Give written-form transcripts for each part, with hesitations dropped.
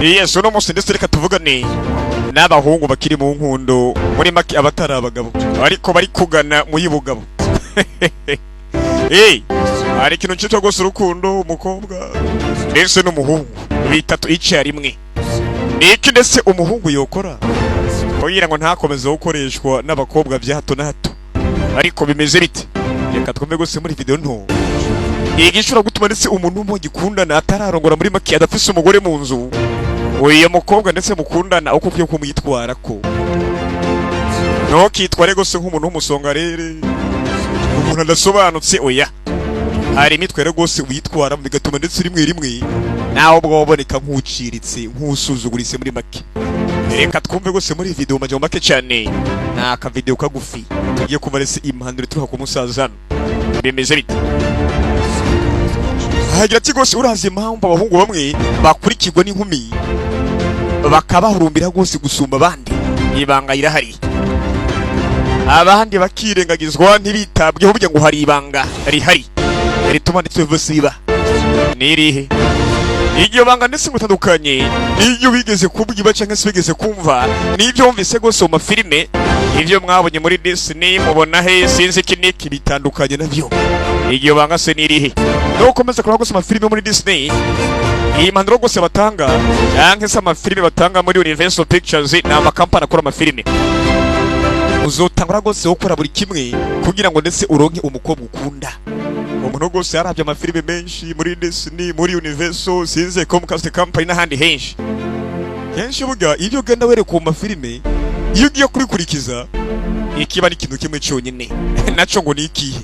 Yes, uno munsi ndetse reka tuvugane n'abahungu bakiri mu nkundo muri make abatari abagabo ariko bari kugana mu y'ubugabo. Hari ikintu cyitwa gose urukundo umukobwa ndetse n'umuhungu bitatu icyarimwe. Iki ndetse umuhungu yokora kugira ngo ntakomeze gukoreshwa n'abakobwa bya hato na hato. Ariko bimeze bite? Reka twumve gose muri video nto. Igishura gutuma ndetse umuntu mu gikundana atararongora muri make adafise umugore mu nzu. Uyu mukobwa ndetse mukundana uko byo kumwitwara ko. No kitware gose nk'umuntu w'umusongarere. Umuntu adasobanutse oya. Hari imitwere gose witwara bigatuma ndetse rimwe naho bwoboneka nk'uciritse nk'usuzugurise muri make. Reka twumve gose muri video majo make cyane. Naka video kagufi. Tugiye kumarese impanuro tuha ku musaza. Bimeze bite? Hagira ati gose urazi impamvu abahungu bamwe bakurikirwa n'inkumi bakabahurumbira gose gusumba abandi. Ibanga irahari. Abandi bakirengagizwa ntibitabweho burya ngo hari ibanga rihari. Rituma ndetse basiba. Nirihe? Iryo banga ndetse gutandukanye n'ibyo bigeze kubwiba cyangwa se bigeze kumva n'ibyo wumvise gose mu mafilime, ibyo mwabonye muri Disney mubona he sinzi kiniki bitandukanye nabyo. Iryo banga se nirihe? No komeza kuraba gose amafilime muri Disney. Iyi mandro gose batanga cyangwa se amafilime batanga muri Universal Pictures na amakampani akora amafilime. Uzotangura gose ukora buri kimwe kugira ngo ndetse uronke umukobwa ukunda. Umuntu gose yarabye amafilime menshi muri Disney muri Universal sinze Comcast company n'ahandi henshi. Henshi buga ibyo genda were ku mafilime iyo ugiye kurikurikiza ikiba ni kintu kimwe cyonyine naco ngo nikihe.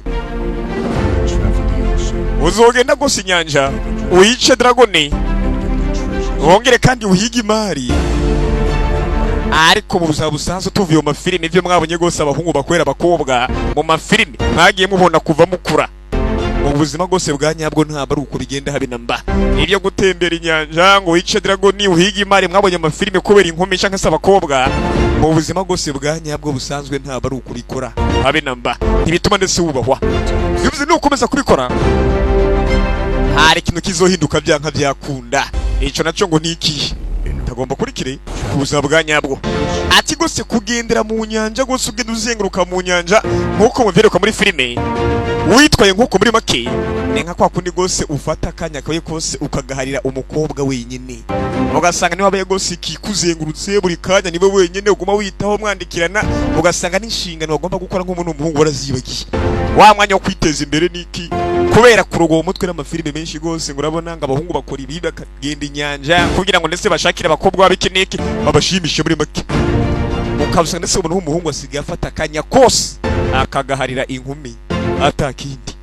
Uzogenda gose inyanja uyice dragone wongere kandi uhige imari. Ariko mu buzima busanzwe tuvuye mu mafilime ibyo mwabonye gose abahungu bakwera abakobwa mu mafilime mwagiye mubona kuva mukura. Mu buzima gose bwa nyabwo ntabwo ari uko bigenda habe namba. Ibyo gutembera inyanja ngo wice dragoni uhige imari mwabonye amafilime kubera inkumi cyangwa se abakobwa. Mu buzima gose bwa nyabwo busanzwe ntabwo ari uko bikora habe namba. Ntibituma ndetse wubahwa. Bivuze nukomeza kubikora hari ikintu kizohinduka byanka byakunda. Ico naco ngo niki tagomba kurikire kuza bwa nyabwo. Ati gose kugendera mu nyanja gose ugenda uzenguruka mu nyanja nkuko muveruka muri filime witwaye nkuko muri make ni nka kwa kundi gose ufata kanya kawe kose ukagaharira umukobwa wenyine ugasanga niba baye gose kikuzengurutse buri kanya niwe wenyine uguma witaho mwandikirana ugasanga n'inshingano bagomba gukora nk'umuntu w'umuhungu warazibagiye. Wa mwanya wo kwiteza imbere niki kubera kurogo umutwe n'amafilime menshi gose ngo urabona ngo abahungu bakora ibi bakagenda inyanja kugira ngo ndetse bashakire abakobwa babikiniki babashimishe muri make. Ukabusanga ndetse umuntu w'umuhungu asigaye afata kanya kose akagaharira inkumi atakindi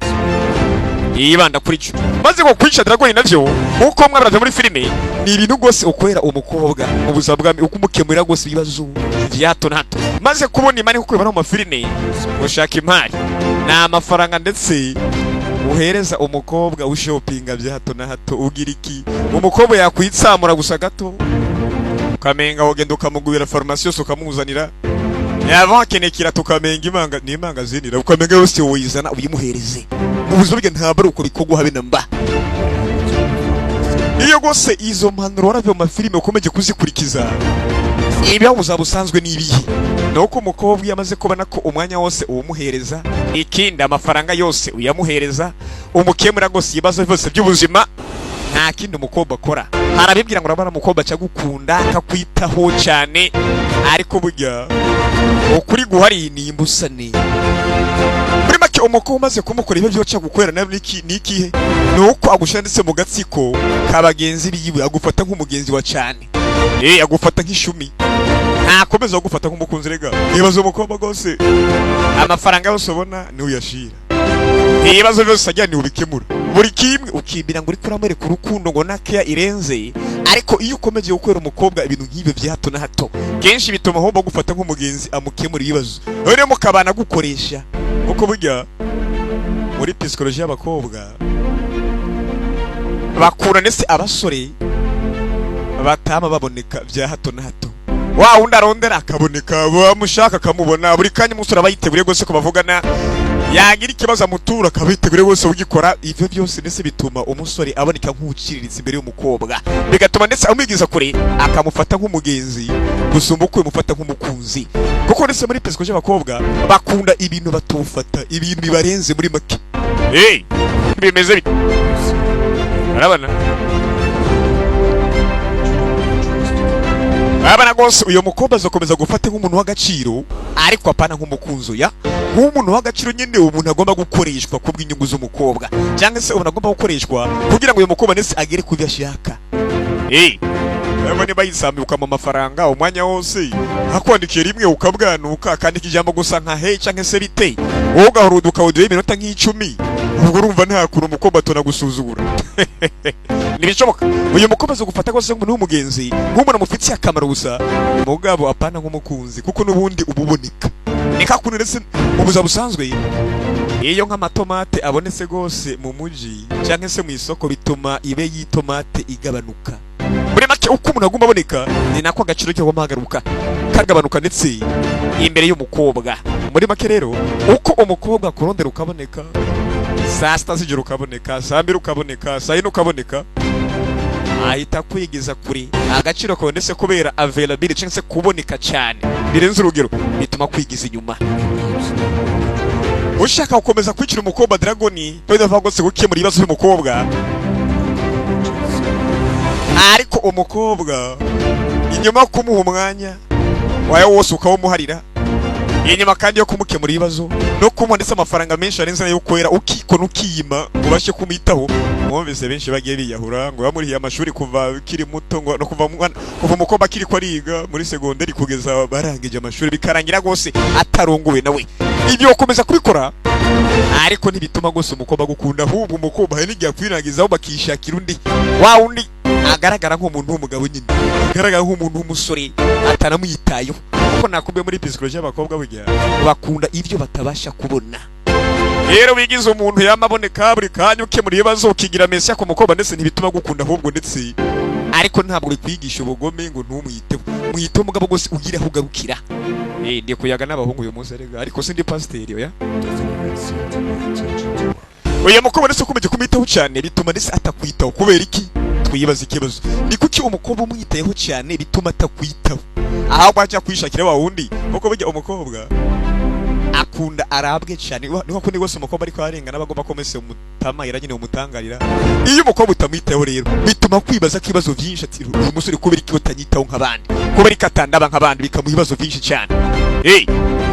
yibanda kuri cyo maze ngo kwica dragoni navyo uko mwaraje muri filime ni ibintu gose ukwera umukobwa mu buzima bwami uko umukemurira gose ibibazo byato nato maze kubona imani kuko ibana mu mafilime ushaka imari na amafaranga ndetse uhereza umukobwa ushoppinga byato na hato ugira iki umukobwa yakwitsamura gusa gato ukamenga wogenda ukamugubira farmasi yose ukamuzanira yabakenekira tukamenga imanga ni magazinira ukamenga yose woyizana uyimuhereze mu buzima bwe ntabwo ari uko bikogwa habe namba. Iyo gose izo mpanuro waravye mu mafilime ukomeje kuzikurikiza ibyo busanzwe nibihe nuko umukobwa yamaze kubona ko umwanya wose uwumuhereza ikindi amafaranga yose uyamuhereza umukemura gose ibibazo byose by'ubuzima nta kindi umukobwa akora. Harabibwira ngo urabona umukobwa cyagukunda akakwitaho cyane ariko burya ukuri guhari ni imbusane. Muri make umukobwa umaze kumukora ibyo byoca gukwera nayo nikihe nuko agushira ndetse mu gatsiko kabagenzi biwe agufata nk'umugenzi wa cyane agufata nk'ishumi ntakomeza gufata nk'umukunzi rega. Ibibazo umukobwa gose amafaranga yose ubona ni uyashira ibibazo byose ajyanye ubikemura buri kimwe ukibira ngo uri kuramwereka urukundo ngo nakeya irenze. Ariko iyo ukomeje gukwera umukobwa ibintu nk'ibyo bya hato na hato kenshi bituma ahomba gufata nk'umugenzi amukemura ibibazo rero mukabana gukoresha uko burya muri psychology y'abakobwa bakura ndetse abasore batama baboneka bya hato na hato. Wa undi arondera akaboneka bamushaka akamubona buri kanya umusore abayiteguriye gose ko bavugana yagira ikibazo amutura akabitegure bose ugikora. Ivyo byose ndetse bituma umusore aboneka nk'uciriritse imbere y'umukobwa, bigatuma ndetse amwigiza kure akamufata nk'umugenzi gusumba uko yamufata nk'umukunzi, kuko ndetse muri pesiko y'abakobwa bakunda ibintu batufata, ibintu bibarenze muri make. Bimeze bite? Arabana gose uyo mukobwa azakomeza gufata nk'umuntu w'agaciro, ariko apana nk'umukunzi ya nk'umuntu w'agaciro nyine. Umuntu agomba gukoreshwa kubw'inyungu z'umukobwa, cyangwa se umuntu agomba gukoreshwa kugira ngo uyo mukobwa ndetse agere ku byo ashaka. Aba niba yisambuka mu mafaranga umwanya wose, hakwandikiye rimwe ukabwanuka, akandika ijambo gusa nka hey cyangwa se bite, wowe ugahuruduka ukawuduha iminota nk'icumi, ubwo urumva nta kuntu umukobwa atonagusuzugura. Nibishoboka uyu mukobwa aza gufata gose nk'umuntu w'umugenzi, nk'umuntu amufitiye akamaro gusa, mugabo apana nk'umukunzi, kuko n'ubundi ububoneka nika kuntu ndetse ubuza busanzwe. Iyo nk'amatomate abonetse gose mu muji cyangwa se mu isoko, bituma ibe y'itomate igabanuka. Muri make uko umuntu agomba aboneka, ni nako agaciro ke kagabanuka kagabanuka ndetse imbere y'umukobwa. Muri make rero uko umukobwa kurondera ukaboneka, saa sita z'ijoro ukaboneka, saa mbiri ukaboneka, saa yine ukaboneka, ahita kwigiza kuri agaciro kawe ndetse kubera availability cyangwa se kuboneka cyane birenze urugero, bituma kwigiza inyuma. Ushaka gukomeza kwicira umukobwa dragoni, bidava gose gukemura ibibazo by'umukobwa, ariko umukobwa inyuma kumuha umwanya wayo wose ukawumuharira, inyuma kandi yo kumukemura ibibazo no kumuha ndetse amafaranga menshi arenze nayo kwera, ukikona ukiyima ubashe kumwitaho. Mwumvise benshi bagiye biyahura ngo bamurihiye amashuri kuva kiri muto, ngo no kuva umukobwa kiri ko ariga muri segonderi kugeza barangije amashuri, bikarangira gose atarongowe nawe. Ibyo ukomeza kubikora, ariko ntibituma gose umukobwa gukunda, ahubwo umukobwa hari n'igihe akwirangizaho bakishakira undi, wa undi agaragara nk'umuntu w'umugabo nyine, agaragara nk'umuntu w'umusore atanamwitayeho. Kuko nakubwiye muri psychology y'abakobwa burya bakunda ibyo batabasha kubona. Rero wigize umuntu yamaboneka buri kanya ukemura ibibazo ukigira mesiya ku mukobwa, ndetse ntibituma gukunda, ahubwo ndetse ariko ntabwo uri kwigisha ubugome ngo ntumwiteho. Mwiteho umugabo gose ugira aho ugarukira. Ndi kuyaga n'abahungu uyu munsi ariko sindi pasiteri oya. Uyu mukobwa ndetse ukomeje kumwitaho cyane, bituma ndetse atakwitaho. Kubera iki? Twibaza ikibazo, ni kuki umukobwa umwitayeho cyane bituma atakwitaho, aho bajya kwishakira wa wundi? Kuko burya umukobwa akunda arabwe cyane, niho kundi gose umukobwa ariko arengana bagomba komese umutamayira nyine umutangarira. Iyo umukobwa utamwitayeho rero bituma kwibaza kibazo byinshi, ati uyu musore kubera iki utanyitaho nk'abandi, kubera iki atandaba nk'abandi, bikamuha ibibazo byinshi cyane.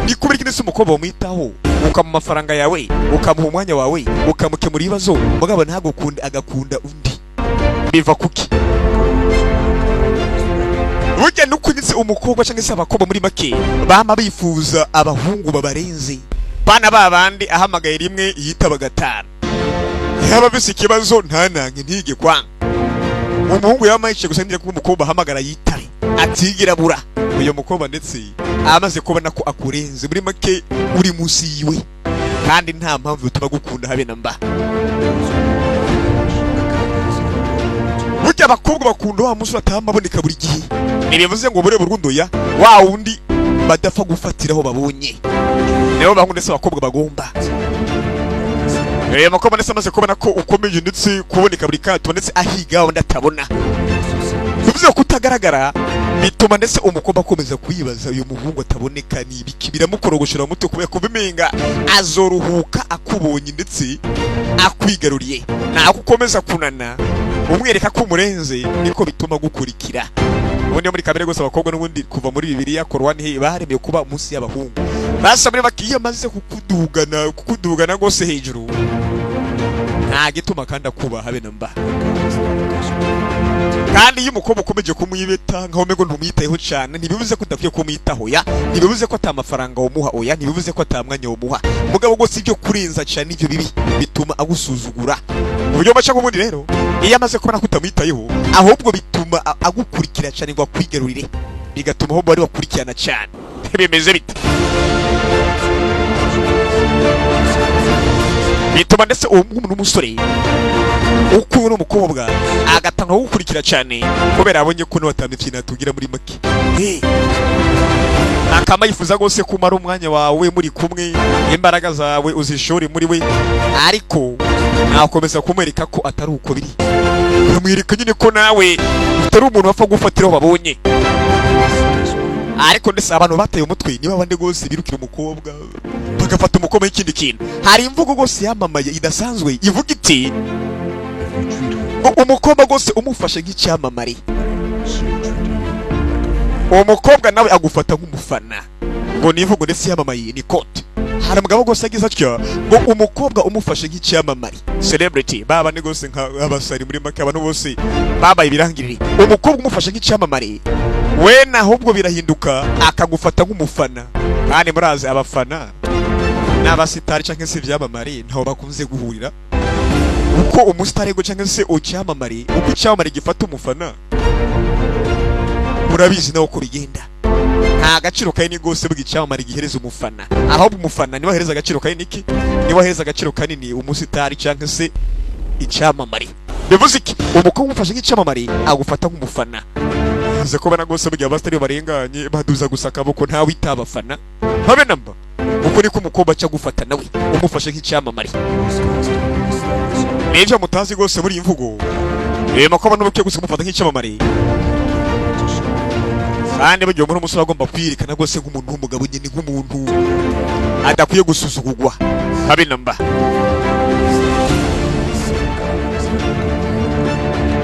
Ni kubera iki ndetse umukobwa umwitaho, ukamuha amafaranga yawe, ukamuha umwanya wawe, ukamukemura ibibazo, mugabo ntagukunda agakunda undi, biva kuki? Burya nuko ndetse umukobwa cyangwa se abakobwa muri make bama bifuza abahungu babarenze, bana babandi ahamagaye rimwe yitaba gatanu, yaba bise ikibazo ntanange ntige kwanga. Umuhungu yamayice gusa ndire ko umukobwa ahamagara yitare atigira bura. Uyo mukobwa ndetse amaze kubona ko akurenze, muri make uri munsi yiwe, kandi nta mpamvu bituma gukunda habe namba. Burya abakobwa bakunda wa musore atamaboneka buri gihe, nibivuze ngo bure burundu ya wa wundi badapfa gufatiraho babonye. Niyo bahungu ndetse abakobwa bagomba. Amakobwa ndetse amaze kubona ko ukomeje ndetse kuboneka buri kato ndetse ahiga wenda atabona, bivuze ko utagaragara, bituma ndetse umukobwa akomeza kwibaza uyu muhungu ataboneka ni ibiki, biramukorogoshera umutwe kubera kubimenga azoruhuka akubonye ndetse akwigaruriye. Nako ukomeza kunana umwereka ko umurenze, niko bituma gukurikira. Ubundi muri kamere gose abakobwa n'ubundi kuva muri Bibiliya Korani baremeye kuba munsi y'abahungu. Basamire bakiye maze kukudugana gose hejuru, nta gituma kandi akuba habe namba. Kandi iyo umukobwa ukomeje kumwibeta nkaho mego ntumwitayeho cyane, ntibivuze ko udakwiye kumwitaho ya, ntibivuze ko atamafaranga umuha oya, ntibivuze ko atamwanya umuha. Mugabo gose ibyo kurenza cyane ibyo bibi bituma agusuzugura. Uburyo baca nk'ubundi rero, iyo amaze kubona ko utamwitayeho, ahubwo bituma agukurikira cyane ngo akwigarurire, bigatuma ahubwo ari wakurikirana cyane. Bimeze bite? bituma ndetse uwo muhungu n'umusore ukuwe n'umukobwa agatanga gukurikira cyane kubera abonye ko n'abatambye ikintu atugira muri make akama yifuza gose kumara umwanya wawe muri kumwe imbaraga zawe uzishore muri we ariko nakomeza kumwereka ko atari uko biri ukamwereka nyine ko nawe utari umuntu wapfa gufatira aho babonye ariko ndetse abantu bataye umutwe niba bande gose birukira umukobwa bagafata umukobwa y'ikindi kintu hari imvugo gose yamamaye idasanzwe ivuga iti umukobwa gose umufashe nk'icyamamare umukobwa nawe agufata nk'umufana ngo nivugo ndetse yamamaye ni kote hari umugabo gose agize atyo ngo umukobwa umufashe nk'icyamamare celebrity baba ni gose nk'abasari muri make abantu bose babaye birangirire umukobwa umufashe nk'icyamamare we nahubwo birahinduka akagufata nk'umufana kandi murazi abafana n'abasitari cyangwa se ibyamamare ntaho bakunze guhurira uko umusitari go cyangwa se ucyamamare uko icyamamare gifata umufana murabizi nawe ko bigenda nta gaciro kanini gose bw'icyamamare gihereza umufana ahubwo umufana niba hereza agaciro kanini iki niba hereza agaciro kanini umusitari cyangwa se icyamamare bivuze iki umukobwa umufashe nk'icyamamare agufata nk'umufana bivuze ko bana gose bw'iya basitari barenganye baduza gusa akaboko ntawe itabafana habe namba uko niko umukobwa cyagufata nawe umufashe nk'icyamamare nibyo mutazi gose muri imvugo makobwa n'ubuke gusa umufata nk'icyamamare kandi bagiye muri umusore agomba kwirikana gose nk'umuntu w'umugabo nyine nk'umuntu adakwiye gusuzugurwa habe namba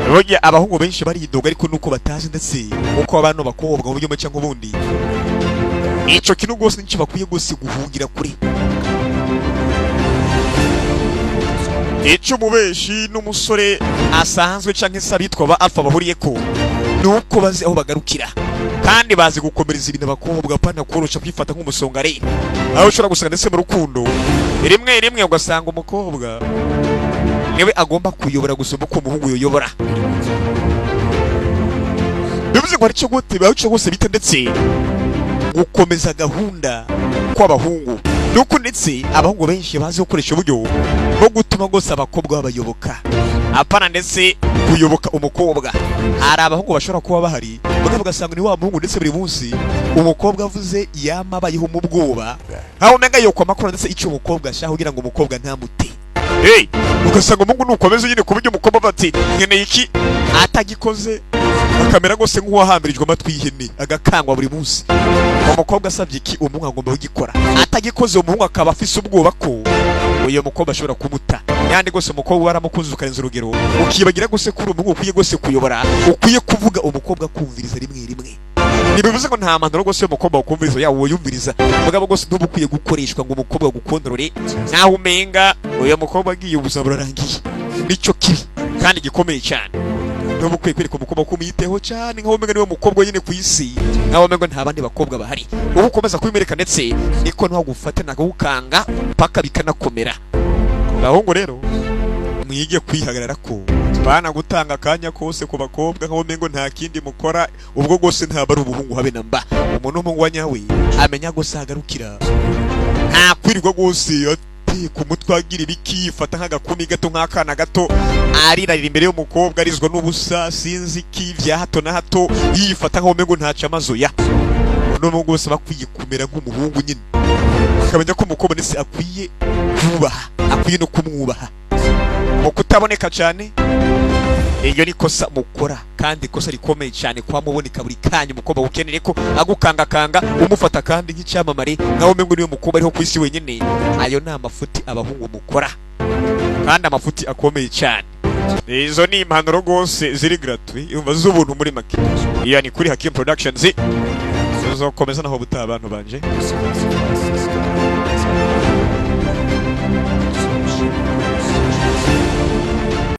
burya abahungu benshi baridoga ariko nuko batazi ndetse uko abantu bakobwa mu buryo cyangwa ubundi ico kintu gose nicyo bakwiye gose guhungira kuri ico mubeshi n'umusore asanzwe canke se abitwa ba alpha bahuriye ko nuko bazi aho bagarukira kandi bazi gukomereza ibintu abakobwa pana korosha kwifata nk'umusongare aho ushobora gusanga ndetse mu rukundo rimwe ugasanga umukobwa niwe agomba kuyobora gusoma uko umuhungu yoyobora bivuze ngo aricyo gute baho gose bita ndetse gukomeza gahunda kw'abahungu nuko ndetse abahungu benshi bazi gukoresha uburyo bwo gutuma gose abakobwa babayoboka apana ndetse kuyoboka umukobwa hari abahungu bashobora kuba bahari bagasanga ni wa muhungu ndetse buri munsi umukobwa avuze yamabayeho mu bwoba aho umenga yokwa makuru ndetse icyo umukobwa ashaka kugira ngo umukobwa ntamute ugasanga umuhungu nukomeza nyine ku buryo umukobwa bati nkeneye iki atagikoze akamera gose nk'uwahambirijwe amatwi y'ihene agakangwa buri munsi umukobwa asabye iki umuhungu agomba kugikora atagikoze umuhungu akaba afise ubwoba ko uyo mukobwa ashobora kumuta yandi gose umukobwa waramukunze ukarenza urugero ukibagira gose kuri umuhungu ukwiye gose kuyobora ukwiye kuvuga umukobwa kumviriza rimwe nibivuze ngo nta mpanuro gose umukobwa ukumviriza yawo yumviriza mugabo gose ntubukwiye gukoreshwa ngo umukobwa gukontorore naho umenga uyo mukobwa agiye ubuzima burarangiye nico kibi kandi gikomeye cyane ntubukwiye kwereka umukobwa ko umuyiteho cyane nkaho umenga niwe mukobwa nyine ku isi nkaho umenga nta bandi bakobwa bahari ubu ukomeza kubimereka ndetse niko ntaho gufata nagukanga paka bikanakomera bahungu rero mwige kwihagarara ko bana gutanga akanya kose ku bakobwa nkaho umengo nta kindi mukora ubwo gose ntaba ari ubuhungu habe namba umuntu w'umuhungu wa nyawe amenya gose agarukira nta kwirirwa gose ku mutwe agira ibiki fata nk'agakumi gato nk'akana gato arirarira imbere y'umukobwa arizwa n'ubusa sinzi ki vya hato na hato yifata nkaho umengo ntaca amazoya n'umuntu gose bakwiye kumera nk'umuhungu nyine akamenya ko umukobwa ndetse akwiye kubaha akwiye no kumwubaha mu kutaboneka cyane iyo ni kosa mukora kandi kosa rikomeye cyane kwa muboneka buri kanya umukobwa ukeneye ko agukangakanga umufata kandi nk'icyamamare naho umengo niwe mukobwa ariho ku isi wenyine ayo ni amafuti abahungu mukora kandi amafuti akomeye cyane izo ni impanuro gose ziri gratuit umva z'ubuntu muri make iya ni kuri Hakim Productions tuzokomeza naho buta abantu banje